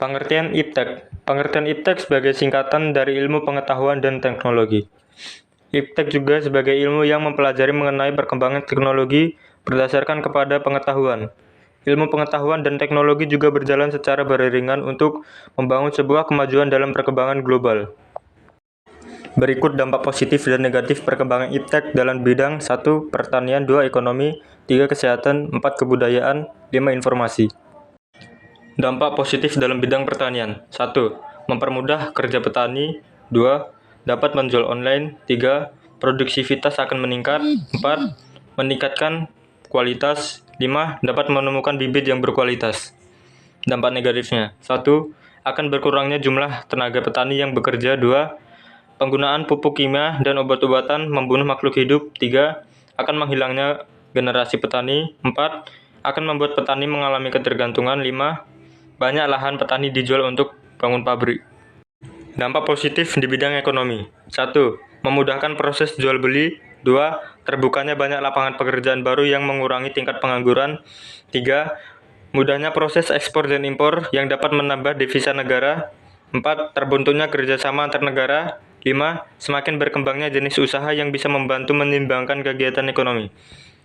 Pengertian IPTEK. Pengertian IPTEK sebagai singkatan dari ilmu pengetahuan dan teknologi. IPTEK juga sebagai ilmu yang mempelajari mengenai perkembangan teknologi berdasarkan kepada pengetahuan. Ilmu pengetahuan dan teknologi juga berjalan secara beriringan untuk membangun sebuah kemajuan dalam perkembangan global. Berikut dampak positif dan negatif perkembangan IPTEK dalam bidang 1. Pertanian, 2. Ekonomi, 3. Kesehatan, 4. Kebudayaan, 5. Informasi. Dampak positif dalam bidang pertanian. 1. Mempermudah kerja petani. 2. Dapat menjual online. 3. Produktivitas akan meningkat. 4. Meningkatkan kualitas. 5. Dapat menemukan bibit yang berkualitas. Dampak negatifnya. 1. Akan berkurangnya jumlah tenaga petani yang bekerja. 2. Penggunaan pupuk kimia dan obat-obatan membunuh makhluk hidup. 3. Akan menghilangnya generasi petani. 4. Akan membuat petani mengalami ketergantungan. 5. Banyak lahan petani dijual untuk bangun pabrik. Dampak positif di bidang ekonomi. 1. Memudahkan proses jual beli. 2. Terbukanya banyak lapangan pekerjaan baru yang mengurangi tingkat pengangguran. 3. Mudahnya proses ekspor dan impor yang dapat menambah devisa negara. 4. Terbentuknya kerjasama antar negara. 5. Semakin berkembangnya jenis usaha yang bisa membantu menyimbangkan kegiatan ekonomi.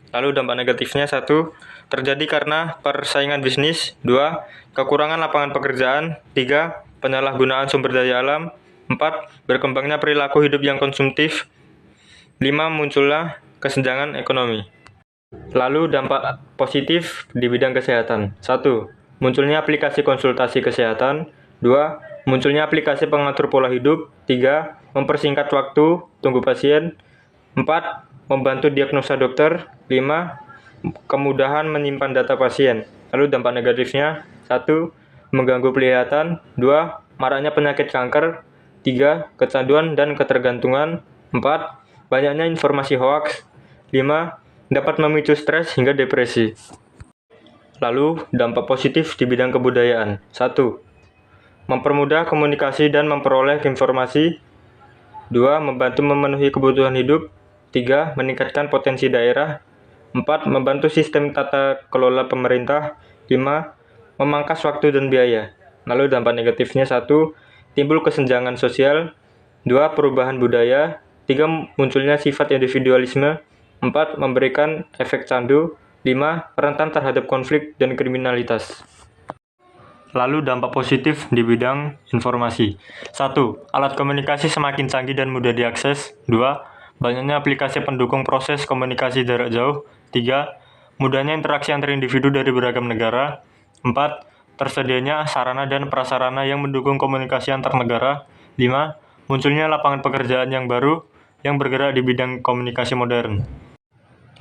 Lalu dampak negatifnya. 1. Terjadi karena persaingan bisnis. 2. Kekurangan lapangan pekerjaan. 3. Penyalahgunaan sumber daya alam. 4. Berkembangnya perilaku hidup yang konsumtif. 5. Munculnya kesenjangan ekonomi. Lalu dampak positif di bidang kesehatan. 1. Munculnya aplikasi konsultasi kesehatan. 2. Munculnya aplikasi pengatur pola hidup. 3. Mempersingkat waktu tunggu pasien. 4. Membantu diagnosa dokter. 5. Kemudahan menyimpan data pasien. Lalu dampak negatifnya. 1. Mengganggu penglihatan. 2. Maraknya penyakit kanker. 3. Kecanduan dan ketergantungan. 4. Banyaknya informasi hoaks. 5. Dapat memicu stres hingga depresi. Lalu dampak positif di bidang kebudayaan. 1. Mempermudah komunikasi dan memperoleh informasi. 2. Membantu memenuhi kebutuhan hidup. 3. Meningkatkan potensi daerah. 4. Membantu sistem tata kelola pemerintah. 5. Memangkas waktu dan biaya. Lalu dampak negatifnya. 1. Timbul kesenjangan sosial. 2. Perubahan budaya. 3. Munculnya sifat individualisme. 4. Memberikan efek candu. 5. Rentan terhadap konflik dan kriminalitas. Lalu dampak positif di bidang informasi. 1. Alat komunikasi semakin canggih dan mudah diakses. 2. Banyaknya aplikasi pendukung proses komunikasi jarak jauh. 3. Mudahnya interaksi antar individu dari beragam negara. 4. Tersedianya sarana dan prasarana yang mendukung komunikasi antar negara. 5. Munculnya lapangan pekerjaan yang baru yang bergerak di bidang komunikasi modern.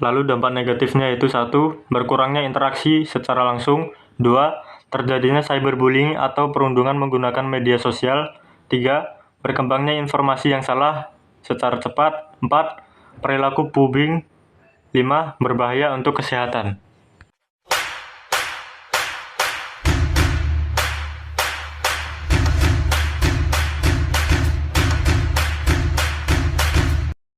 Lalu dampak negatifnya yaitu 1. Berkurangnya interaksi secara langsung. 2. Terjadinya cyberbullying atau perundungan menggunakan media sosial. 3. Berkembangnya informasi yang salah secara cepat. 4. Perilaku pubbing. 5. Berbahaya untuk kesehatan.